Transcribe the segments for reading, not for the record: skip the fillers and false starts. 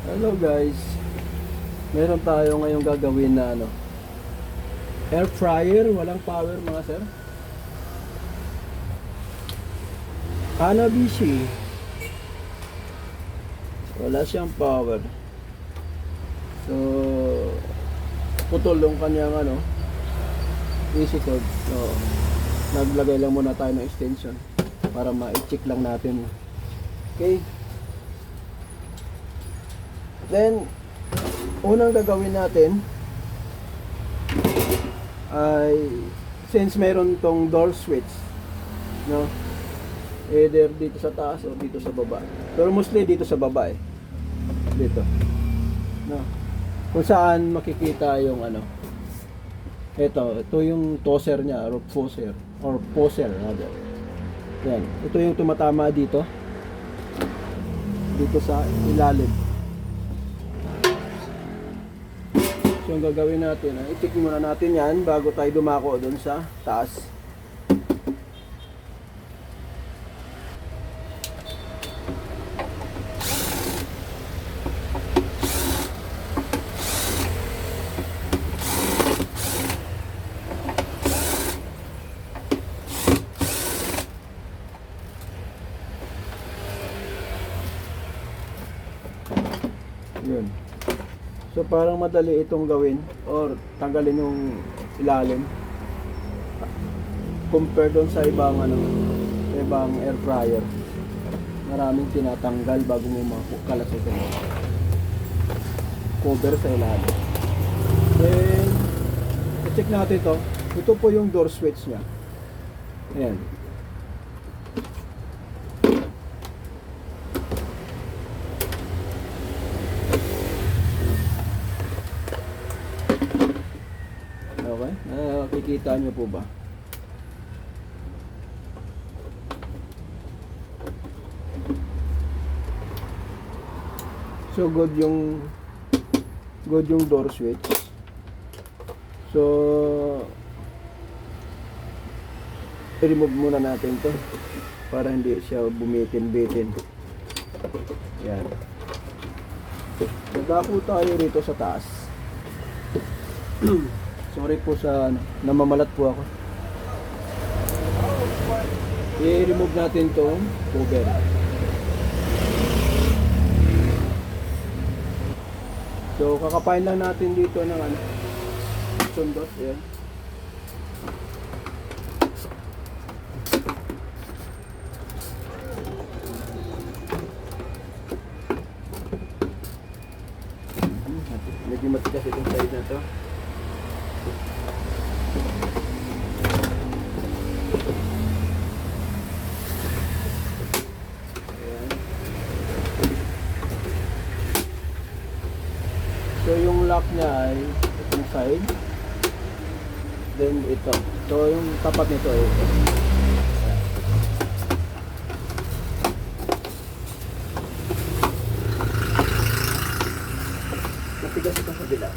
Hello guys, meron tayo ngayong gagawin na air fryer, walang power mga sir. Hanabishi, wala siyang power. So putol yung kanyang easy cord. So naglagay lang muna tayo ng extension para ma-check lang natin. Okay. Then unang gagawin natin ay since meron tong door switch, either dito sa taas o dito sa baba, pero mostly dito sa baba dito, kung saan makikita yung ito yung tosser nya or poser rather. Yan, ito yung tumatama dito sa ilalim. So yung gagawin natin, i-check muna natin yan bago tayo dumako doon sa taas. Yun. So parang madali itong gawin or tanggalin yung ilalim compare doon sa ibang air fryer. Maraming tinatanggal bago mo makalat ito. Cover sa ilalim. Then i-check natin ito. Ito po yung door switch nya. Ayan. Okay? Nakikita nyo po ba? So good yung door switch. So i-remove muna natin to para hindi siya bumitin-bitin. Yan. Nagdako tayo rito sa taas. Sorry po sa namamalat po ako. I-remove natin tong cover. So kakapain lang natin dito ng sundot. Ayan. Medyo matigas itong side na to. So yung lock niya ay itong side, then ito. So yung tapat nito ay ito. Matigas ito sa bila.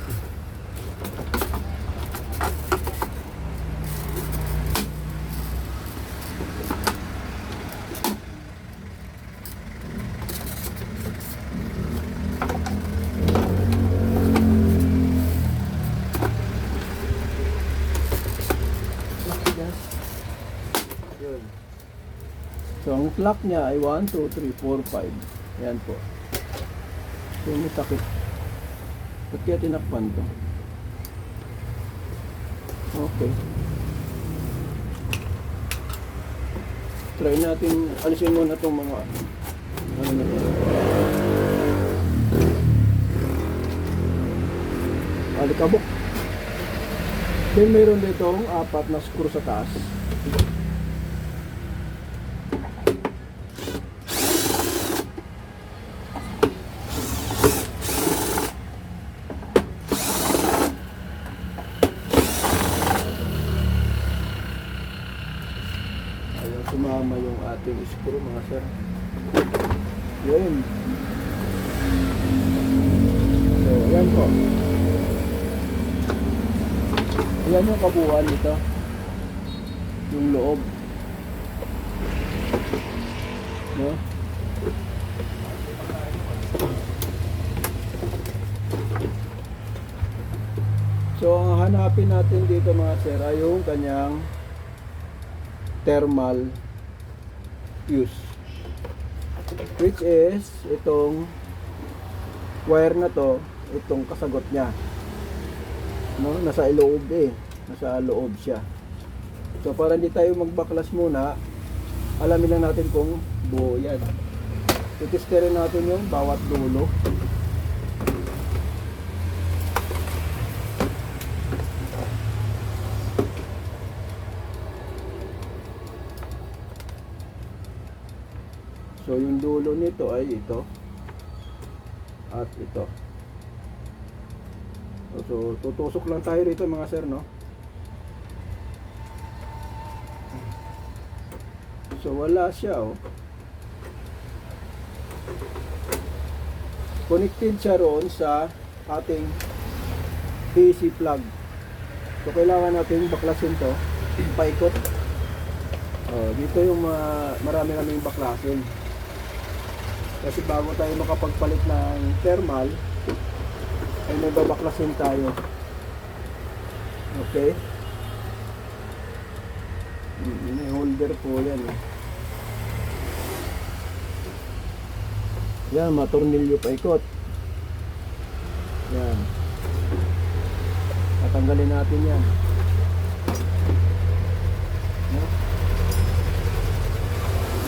So ang clock niya ay 1, 2, 3, 4, 5. Ayan po. So may takip. Ba't kaya tinakpan to? Okay. Try natin, alisin muna itong mga na to. Alikabok. Then mayroon ditong 4 na screw sa taas. Sumama yung ating screw mga sir. Yun. So yan po. Yan yung kabuuan nito. Yung loob. No? So ang hanapin natin dito mga sir ay yung kanyang thermal fuse, which is itong wire na to, itong kasagot niya, no? Nasa loob nasa loob siya. So para hindi tayo magbaklas muna, alamin lang natin kung buo yan. Titesterin natin yung bawat dulo. So yung dulo nito ay ito at ito. So tutusok lang tayo rito mga sir, no? So wala siya, oh. Connected siya roon sa ating PC plug. So kailangan natin baklasin to, paikot. Dito yung marami-raming baklasin. Kasi bago tayo makapagpalit ng thermal, ay may babaklasin tayo. Okay? May holder po yan. Yan, matornilyo paikot. Yan. Tatanggalin natin yan. No?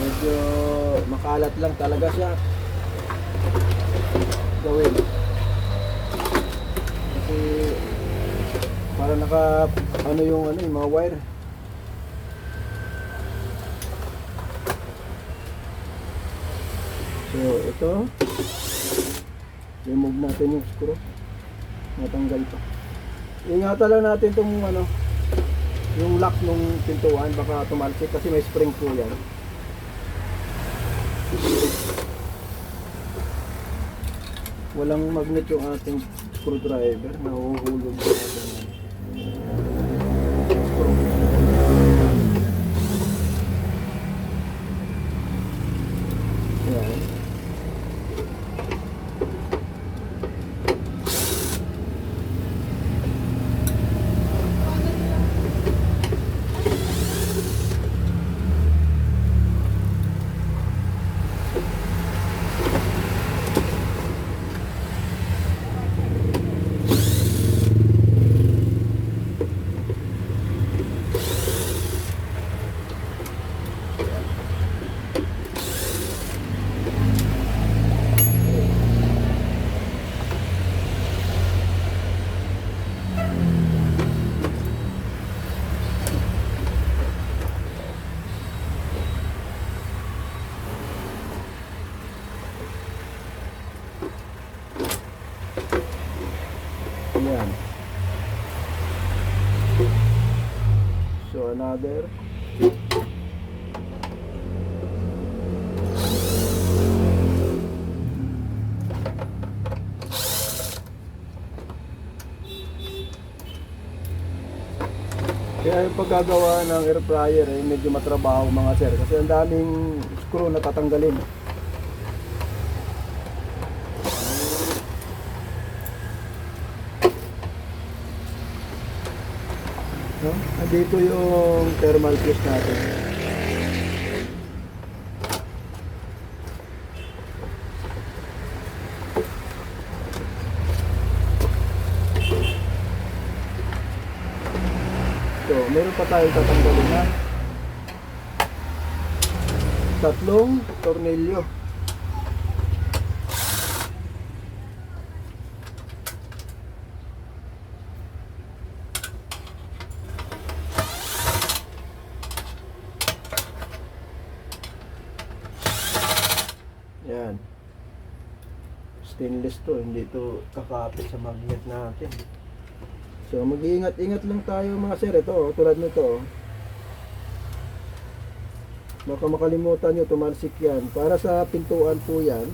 Medyo makalat lang talaga siya. Gawin. Kasi para yung mga wire. So ito, remove natin yung screw. Natanggal pa. Ingatan lang natin itong yung lock ng pintuan, baka tumalsik kasi may spring po yan. Walang magnet yung ating screwdriver, nahuhulog na natin. Yan. Yan. So another. Kaya yung paggagawa ng air fryer ay medyo matrabaho mga sir kasi ang daming screw na tatanggalin. No? Dito yung thermal fuse natin. So, meron pa tayong tatanggalin na 3 tornilyo. Yan. Stainless to, hindi to kakapit sa magnet natin. So mag-iingat-ingat lang tayo mga sir. Ito, tulad nito. Baka makalimutan nyo, tumalsik yan. Para sa pintuan po yan.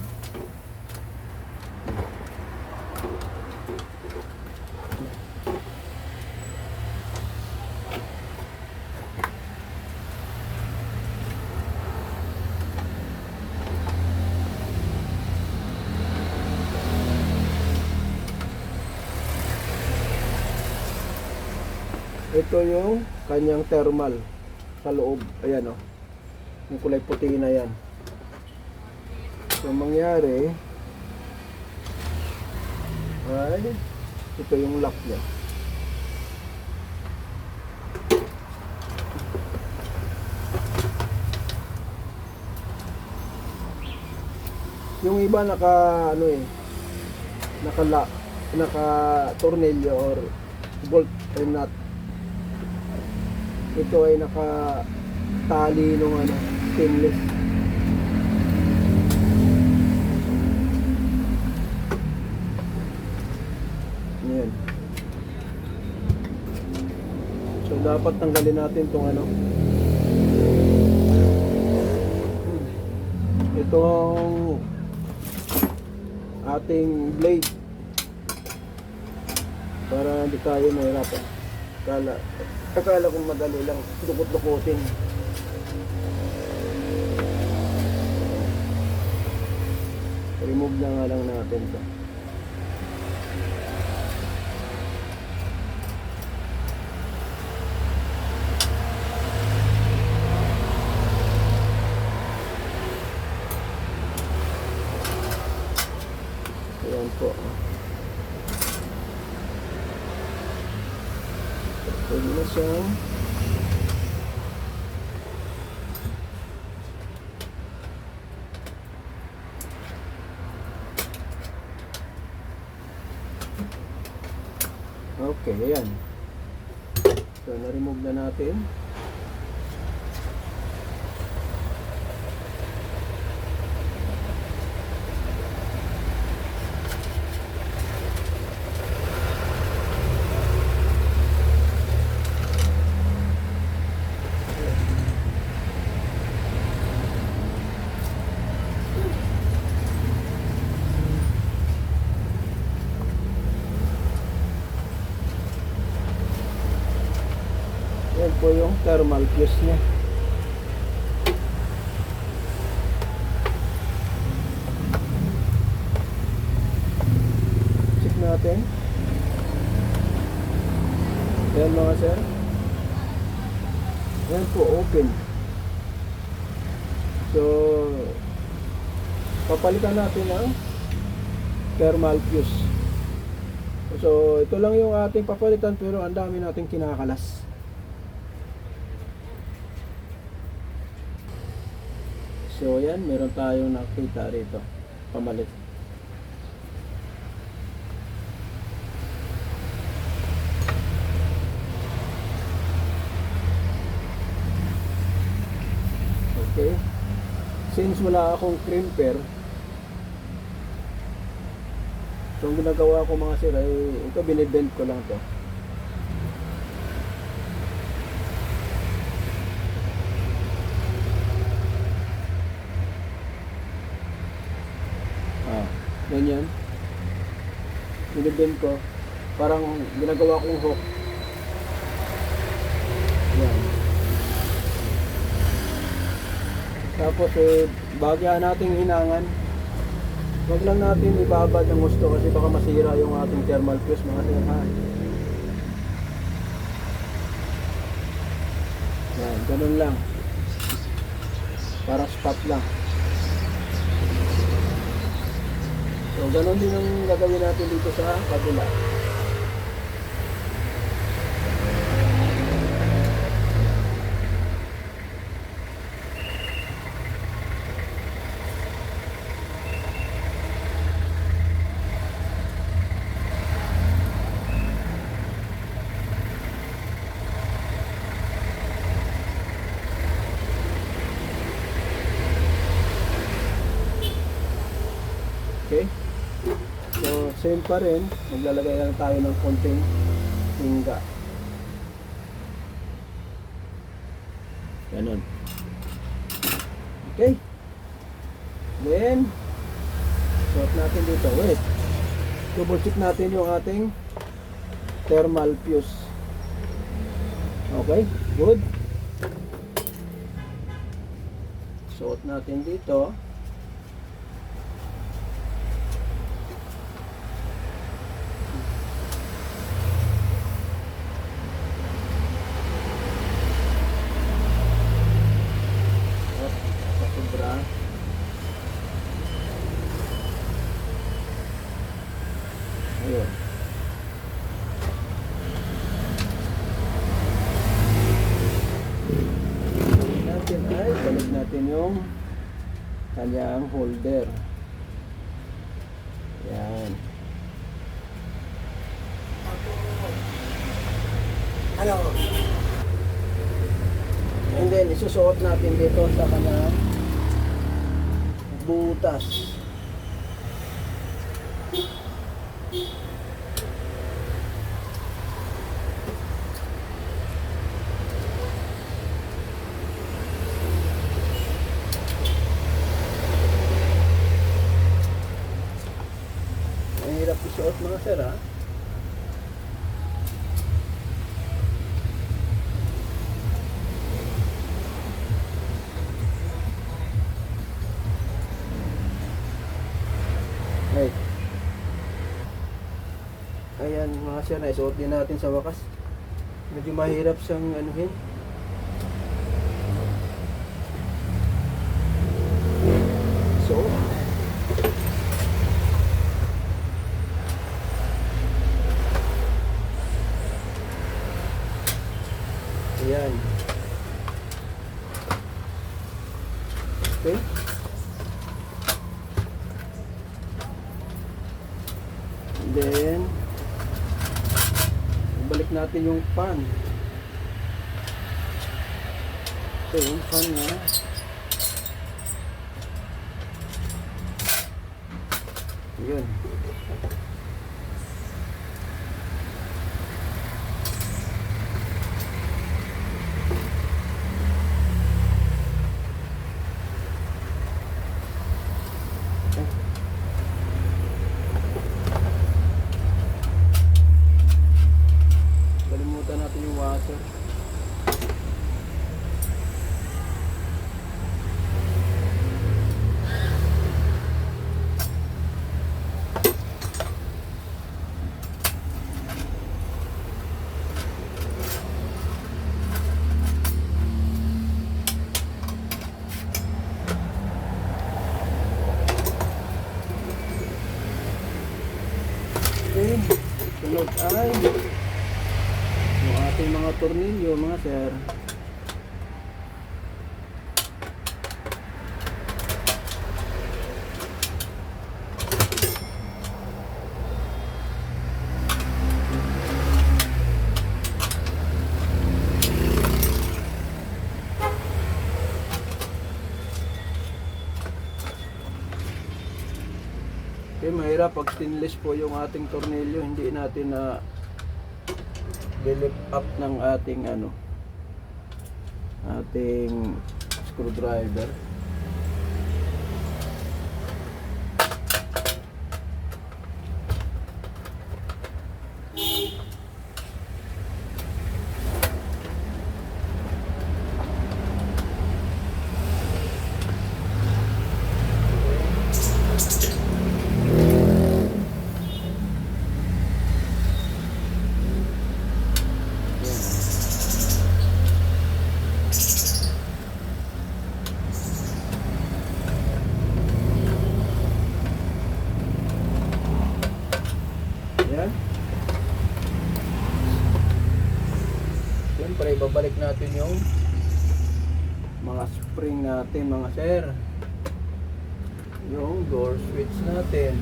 ito yung kanyang thermal sa loob. Ayan o. Yung kulay puti na yan. So, mangyari ay ito yung lock niya. Yung iba naka ano eh, naka tornilyo or bolt or nut. Ito ay naka tali nung ano, stainless. Ayan. So dapat tanggalin natin tong ano, itong ating blade para hindi tayo mahirapan. Akala kong madali lang dukot-dukutin. Remove na nga lang natin to. Ayan po. Pwede na siyang okay, ayan. So, na-remove na natin. Yan po yung thermal fuse niya. Check natin. Yan mga sir. Yan po, open. So, papalitan natin ang thermal fuse. So, ito lang yung ating papalitan pero ang dami nating kinakalas. So yan, meron tayong nakita rito, pamalit. Okay. Since wala akong crimper, so ang ginagawa ko mga sir ay ito, binibend ko lang to. Ganyan. Binibend ko. Parang ginagawa kong hook. Yan. Tapos bagyan nating hinangan. Huwag lang natin ibabad ang gusto kasi baka masira yung ating thermal fuse mga sir. Yan, ganun lang. Para spot lang. So, ganun din ang gagawin natin dito sa kabila. Okay? So, same pa rin. Maglalagay lang tayo ng konting tingga. Ganun. Okay? Then, suot natin dito. Wait. Double check natin yung ating thermal fuse. Okay? Good. Suot natin dito. Yun. Balik natin yung kanyang holder. Yan. Hello. And then isusuot natin dito sa kanyang butas. Ang hirap isuot mga sir, ha? Right. Ayan mga sir, naisuot din natin sa wakas. Medyo mahirap siyang anuhin. So, ayan. Okay. And then, balik natin yung pan. Ito yung pan na yun. Kalimutan natin yung water. Okay, sunod ay yung ating mga tornilyo mga sir. Okay, mahirap pag stainless po yung ating tornilyo, hindi natin na lift up ng ating ating screwdriver. Yan. Siyempre, babalik natin yung mga spring natin mga sir. Yung door switch natin.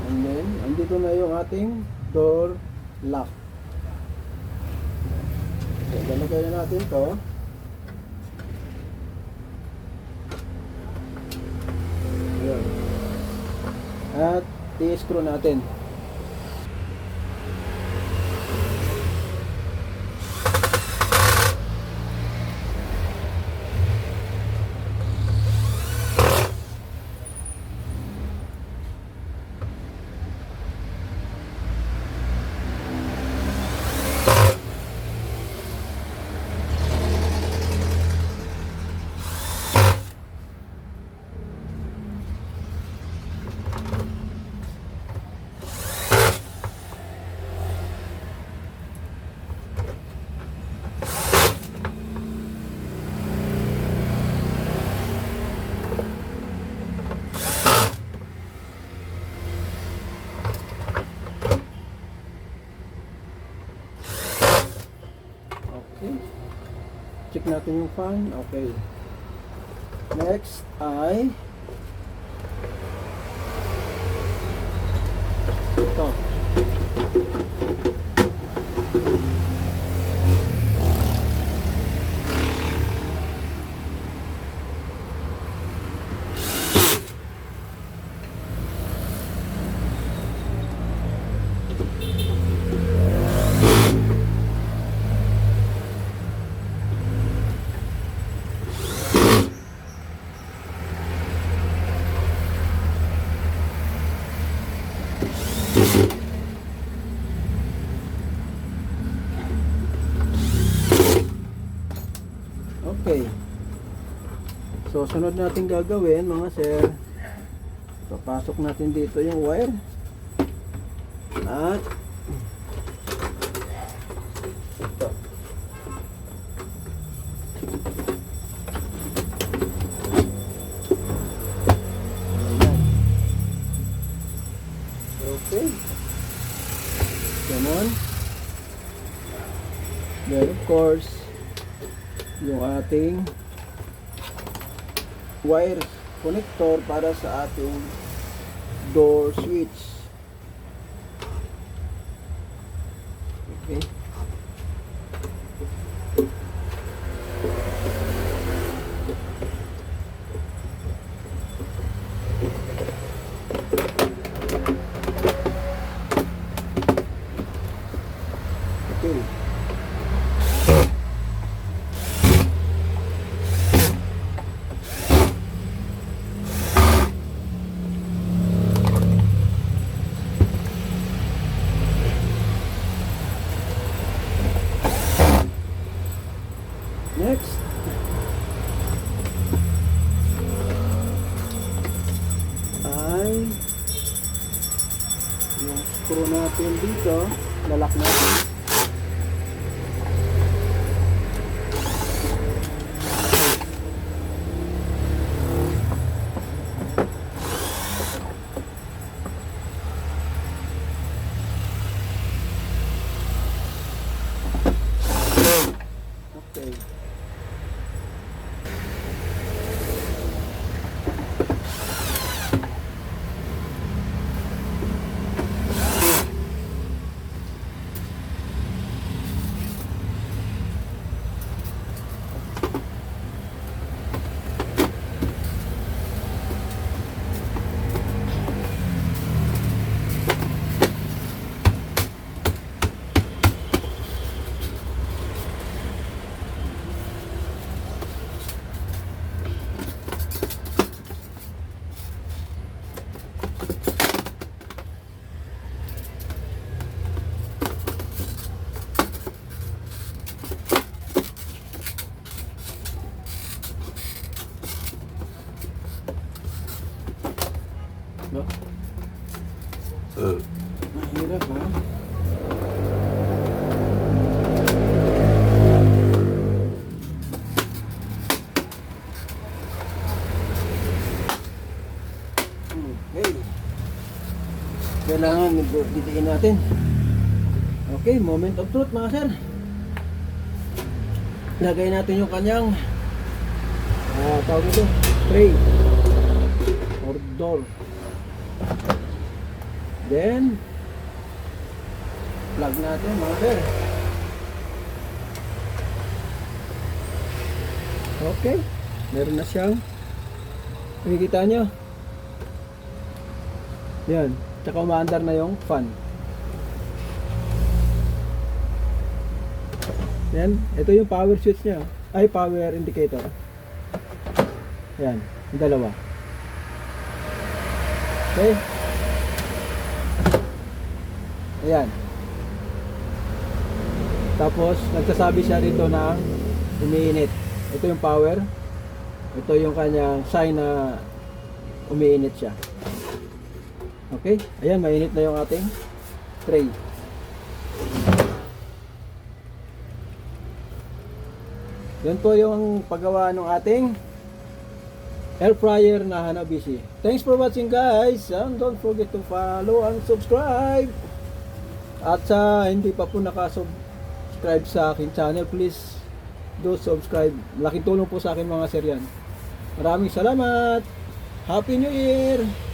And then, andito na yung ating door lock. Okay, lalagay na natin to. Ayan. At i-screw natin. check natin yung fan. Okay. Next ay ito. Okay. So, sunod natin gagawin mga sir. Papasok natin dito yung wire. At ito. Ayan. Okay. Ganon. Then of course, yung ating wire connector para sa ating door switch. Okay. Okay. Next, ay yung screw natin dito, lalak natin. Okay. No? Mahirap ha? Okay. Kailangan didiin natin. Okay, moment of truth mga sir. Lagay natin yung kanyang tawag ito, tray or door. Then plug natin mga sir. Okay, meron na siyang, nakikita nyo yan, tsaka umaandar na yung fan. Yan, ito yung power switch nya, ay power indicator. Yan, yung dalawa. Okay. Ayan. Tapos, nagsasabi siya dito na umiinit. Ito yung power. Ito yung kanyang sign na umiinit siya. Okay. Ayan, mainit na yung ating tray. Yan po yung paggawa ng ating air fryer na Hanabishi. Thanks for watching guys, and don't forget to follow and subscribe. At sa hindi pa po nakasubscribe sa aking channel, please do subscribe. Malaking tulong po sa akin mga sir yan. Maraming salamat. Happy New Year!